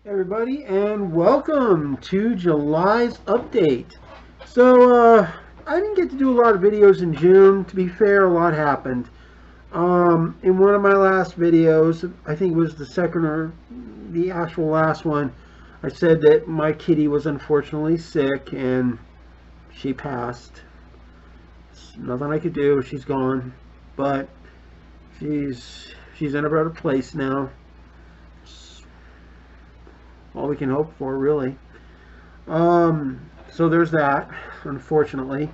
Everybody, and welcome to July's update. So, I didn't get to do a lot of videos in June. To be fair, a lot happened. In one of my last videos, I think it was the second or the actual last one, I said that my kitty was unfortunately sick and she passed. There's nothing I could do. She's gone, but she's in a better place now. It's all we can hope for, really. So there's that, unfortunately.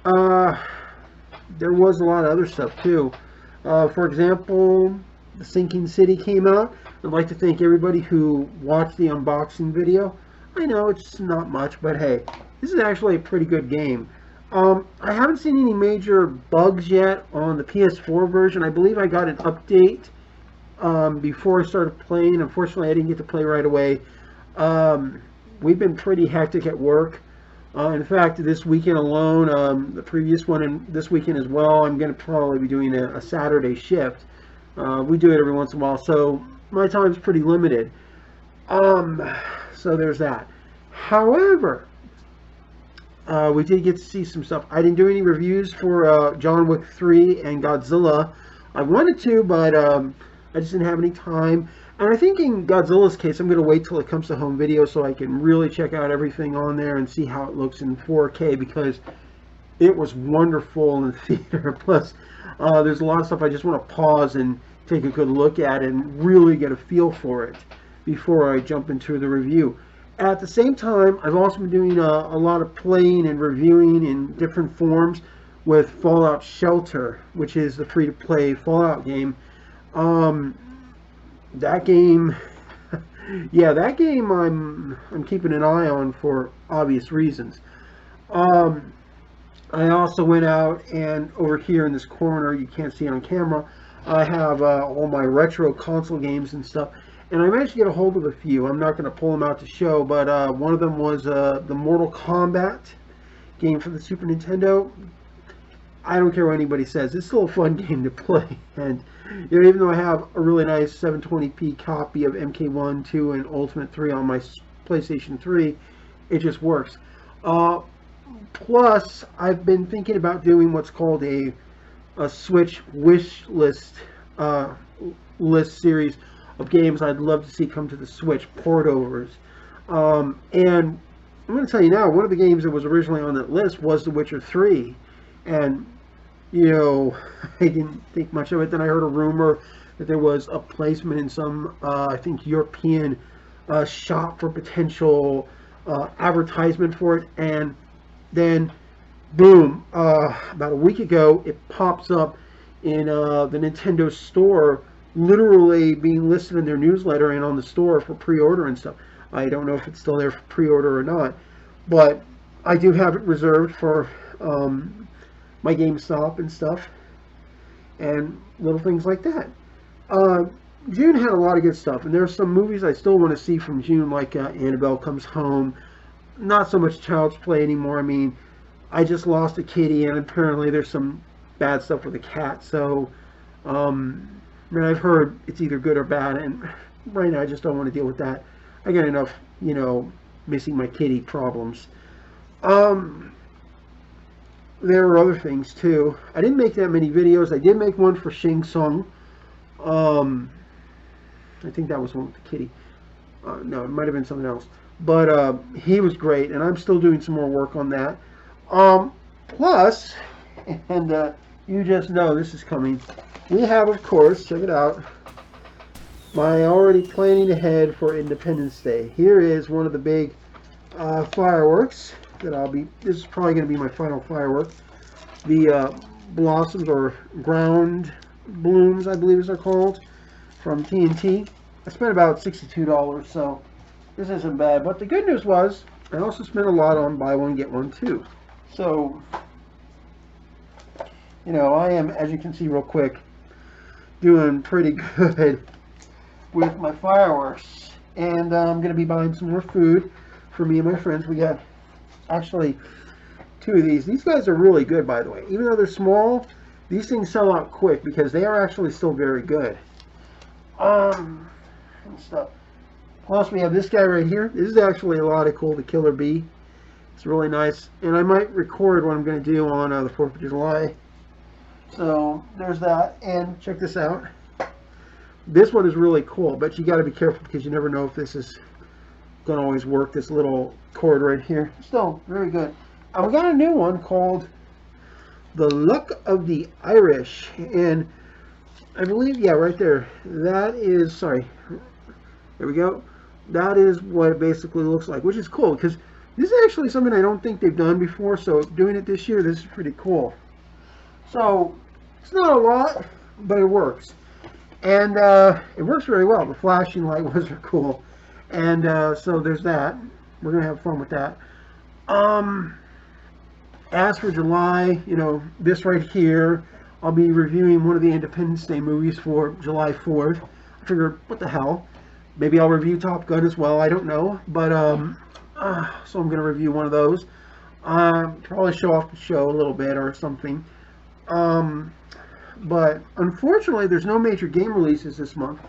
Uh, there was a lot of other stuff too. For example, The Sinking City came out. I'd like to thank everybody who watched the unboxing video. I know it's not much, but hey, this is actually a pretty good game. I haven't seen any major bugs yet on the PS4 version. I believe I got an update before I started playing. Unfortunately, I didn't get to play right away. Um, we've been pretty hectic at work. In fact, this weekend alone, the previous one, and this weekend as well, I'm going to probably be doing a Saturday shift. We do it every once in a while, so my time's pretty limited. Um, so there's that. However, we did get to see some stuff. I didn't do any reviews for John Wick 3 and Godzilla. I wanted to, but I just didn't have any time. And I think in Godzilla's case, I'm going to wait till it comes to home video so I can really check out everything on there and see how it looks in 4K because it was wonderful in the theater. Plus, there's a lot of stuff I just want to pause and take a good look at and really get a feel for it before I jump into the review. At the same time, I've also been doing a lot of playing and reviewing in different forms with Fallout Shelter, which is the free-to-play Fallout game. Um, that game, yeah, that game I'm keeping an eye on for obvious reasons. Um, I also went out and over here in this corner, you can't see it on camera, I have all my retro console games and stuff. And I managed to get a hold of a few. I'm not going to pull them out to show, but one of them was the Mortal Kombat game for the Super Nintendo. I don't care what anybody says. It's still a fun game to play. And even though I have a really nice 720p copy of MK1, 2, and Ultimate 3 on my PlayStation 3, it just works. Uh, Plus, I've been thinking about doing what's called a Switch wish uh, list series of games I'd love to see come to the Switch port overs. And I'm going to tell you now, one of the games that was originally on that list was The Witcher 3. And, you know, I didn't think much of it. Then I heard a rumor that there was a placement in some, I think, European shop for potential advertisement for it. And then, boom, about a week ago, it pops up in the Nintendo store, literally being listed in their newsletter and on the store for pre-order and stuff. I don't know if it's still there for pre-order or not, but I do have it reserved for my GameStop and stuff, and little things like that. Uh, June had a lot of good stuff, and there's some movies I still want to see from June, like Annabelle Comes Home. Not so much Child's Play anymore. I mean, I just lost a kitty, and apparently there's some bad stuff with a cat. So, I mean, I've heard it's either good or bad, and right now I just don't want to deal with that. I got enough, missing my kitty problems. Um, there are other things too. I didn't make that many videos. I did make one for Shing Tsung. Um, I think that was one with the kitty. No, it might have been something else. But he was great, and I'm still doing some more work on that. Plus, and you just know this is coming. We have, of course, check it out, my already planning ahead for Independence Day. Here is one of the big fireworks that this is probably going to be my final firework. The blossoms or ground blooms, I believe as they're called, from TNT. I spent about $62, so this isn't bad. But the good news was, I also spent a lot on buy one, get one too. So, I am, as you can see real quick, doing pretty good with my fireworks. And I'm going to be buying some more food for me and my friends. We got actually two of these. These guys are really good, by the way. Even though they're small, these things sell out quick because they are actually still very good. And stuff. Plus, we have this guy right here. This is actually a lot of cool, the Killer Bee. It's really nice. And I might record what I'm going to do on the 4th of July. So, there's that. And check this out. This one is really cool, but you got to be careful because you never know if this is going to always work, this little cord right here. Still, very good. And we got a new one called The Luck of the Irish. And I believe, yeah, right there. That is, sorry. There we go. That is what it basically looks like, which is cool because this is actually something I don't think they've done before. So doing it this year, this is pretty cool. So it's not a lot, but it works. And it works very well. The flashing light ones are cool. And so there's that. We're going to have fun with that. As for July, you know, this right here, I'll be reviewing one of the Independence Day movies for July 4th. I figured, what the hell? Maybe I'll review Top Gun as well. I don't know. But, so I'm going to review one of those. Probably show off the show a little bit or something. But unfortunately, there's no major game releases this month.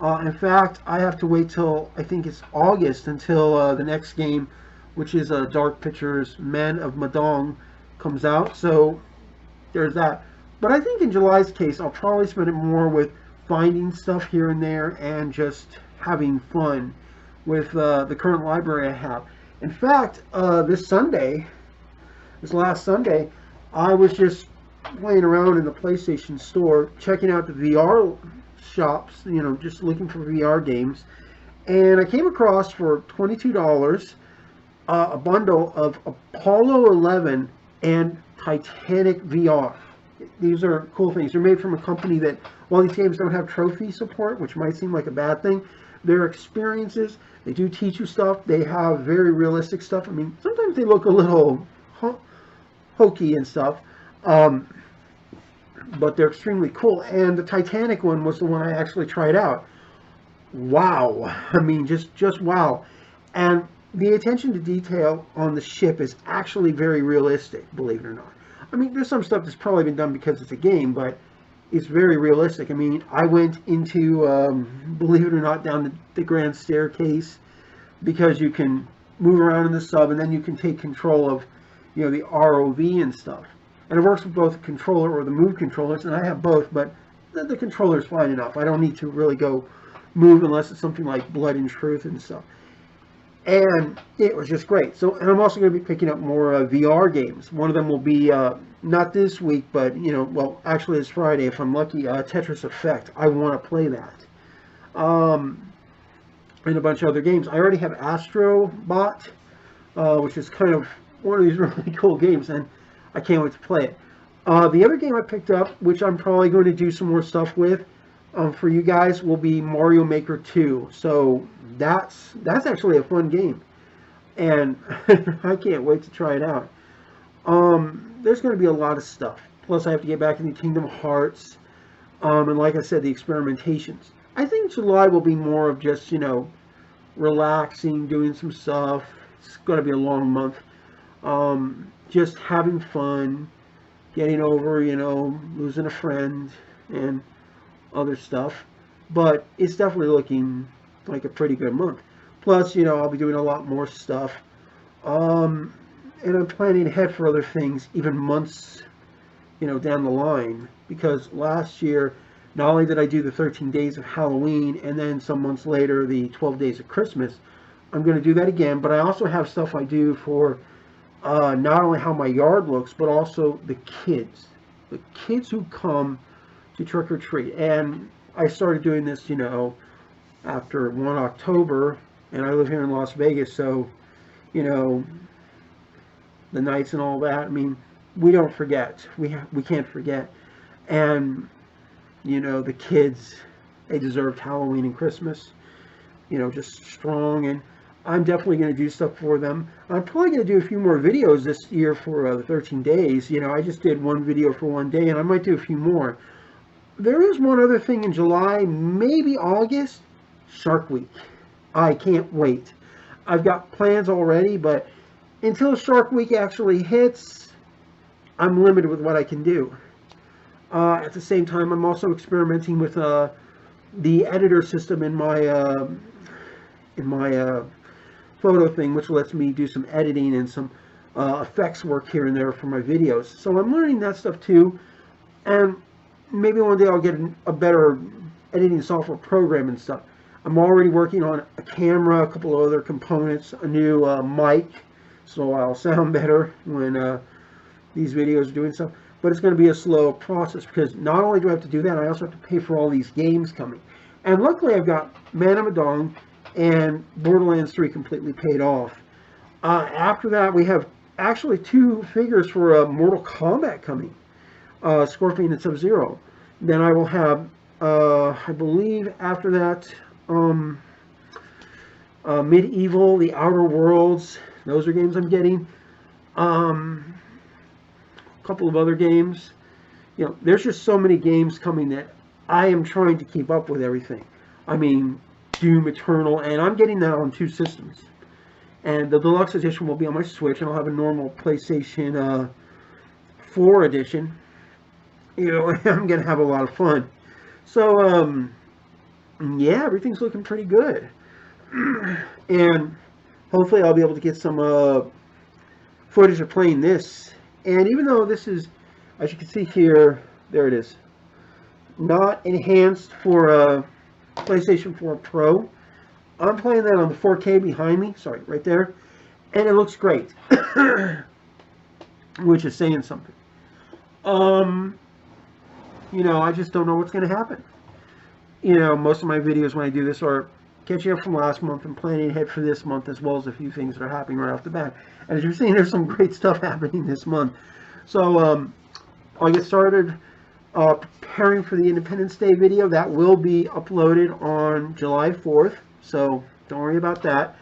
In fact, I have to wait till, I think it's August, until the next game, which is Dark Pictures' Men of Madong, comes out. So there's that. But I think in July's case, I'll probably spend it more with finding stuff here and there and just having fun with the current library I have. In fact, this last Sunday, I was just playing around in the PlayStation Store, checking out the VR shops, you know, just looking for VR games. And I came across for $22 a bundle of Apollo 11 and Titanic VR. These are cool things. They're made from a company that, while these games don't have trophy support, which might seem like a bad thing, they're experiences. They do teach you stuff. They have very realistic stuff. I mean, sometimes they look a little hokey and stuff. But they're extremely cool. And the Titanic one was the one I actually tried out. Wow. I mean, just wow. And the attention to detail on the ship is actually very realistic, believe it or not. I mean, there's some stuff that's probably been done because it's a game, but it's very realistic. I mean, I went into, believe it or not, down the grand staircase because you can move around in the sub and then you can take control of, you know, the ROV and stuff. And it works with both the controller or the move controllers, and I have both, but the controller's fine enough. I don't need to really go move unless it's something like Blood and Truth and stuff. And it was just great. So, and I'm also going to be picking up more VR games. One of them will be, not this week, but, you know, well, actually it's Friday if I'm lucky, Tetris Effect. I want to play that. And a bunch of other games. I already have Astro Bot, which is kind of one of these really cool games, and I can't wait to play it. The other game I picked up, which I'm probably going to do some more stuff with for you guys, will be Mario Maker 2. So that's actually a fun game, and I can't wait to try it out. There's going to be a lot of stuff. Plus, I have to get back into Kingdom Hearts, and like I said, the experimentations. I think July will be more of just, you know, relaxing, doing some stuff. It's going to be a long month. Just having fun, getting over, you know, losing a friend and other stuff. But it's definitely looking like a pretty good month. Plus, you know, I'll be doing a lot more stuff. And I'm planning ahead for other things, even months, you know, down the line. Because last year, not only did I do the 13 days of Halloween, and then some months later, the 12 days of Christmas, I'm going to do that again. But I also have stuff I do for not only how my yard looks, but also the kids who come to trick or treat. And I started doing this, you know, after 1 October, and I live here in Las Vegas, so, you know, the nights and all that. I mean, we don't forget. We can't forget. And, you know, the kids, they deserved Halloween and Christmas, you know, just strong. And I'm definitely going to do stuff for them. I'm probably going to do a few more videos this year for the 13 days. You know, I just did one video for one day, and I might do a few more. There is one other thing in July, maybe August, Shark Week. I can't wait. I've got plans already, but until Shark Week actually hits, I'm limited with what I can do. At the same time, I'm also experimenting with the editor system in my in my photo thing, which lets me do some editing and some effects work here and there for my videos. So I'm learning that stuff too, and maybe one day I'll get a better editing software program and stuff. I'm already working on a camera, a couple of other components, a new mic, so I'll sound better when these videos are doing stuff. But it's going to be a slow process because not only do I have to do that, I also have to pay for all these games coming. And luckily I've got Man of Medan and Borderlands 3 completely paid off. After that, we have actually 2 figures for Mortal Kombat coming, Scorpion and Sub-Zero. Then I will have, I believe after that, Medieval, The Outer Worlds. Those are games I'm getting. A couple of other games. You know, there's just so many games coming that I am trying to keep up with everything. I mean, Doom Eternal, and I'm getting that on 2 systems. And the deluxe edition will be on my Switch, and I'll have a normal PlayStation 4 edition. You know, I'm going to have a lot of fun. So, yeah, everything's looking pretty good. And hopefully I'll be able to get some footage of playing this. And even though this is, as you can see here, there it is, not enhanced for PlayStation 4 Pro, I'm playing that on the 4K behind me, sorry, right there, and it looks great, which is saying something. You know, I just don't know what's going to happen. You know, most of my videos when I do this are catching up from last month and planning ahead for this month, as well as a few things that are happening right off the bat. And as you're seeing, there's some great stuff happening this month. So, I'll get started preparing for the Independence Day video. That will be uploaded on July 4th, so don't worry about that.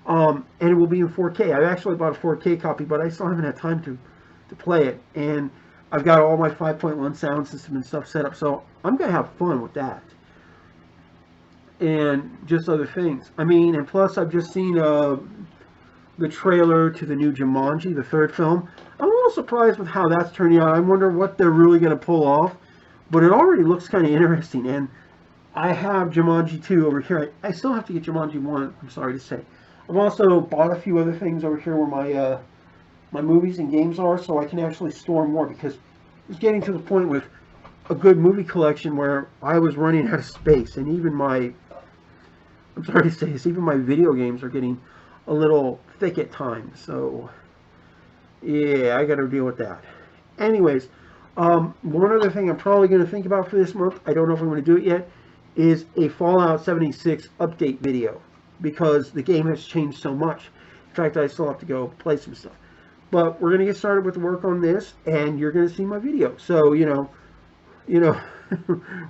And it will be in 4K. I actually bought a 4K copy, but I still haven't had time to play it. And I've got all my 5.1 sound system and stuff set up, so I'm going to have fun with that. And just other things. I mean, and plus I've just seen the trailer to the new Jumanji, the 3rd film. I'm a little surprised with how that's turning out. I wonder what they're really going to pull off. But it already looks kind of interesting. And I have Jumanji 2 over here. I still have to get Jumanji 1, I'm sorry to say. I've also bought a few other things over here where my my movies and games are, so I can actually store more, because it's getting to the point with a good movie collection where I was running out of space. And even my, I'm sorry to say this, even my video games are getting a little thick at times. So, yeah, I got to deal with that. Anyways, one other thing I'm probably going to think about for this month, I don't know if I'm going to do it yet, is a Fallout 76 update video, because the game has changed so much. In fact, I still have to go play some stuff. But we're going to get started with the work on this, and you're going to see my video. So, you know,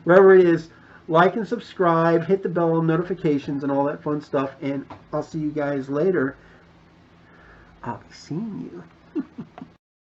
wherever it is, like and subscribe, hit the bell on notifications and all that fun stuff, and I'll see you guys later. I'll be seeing you.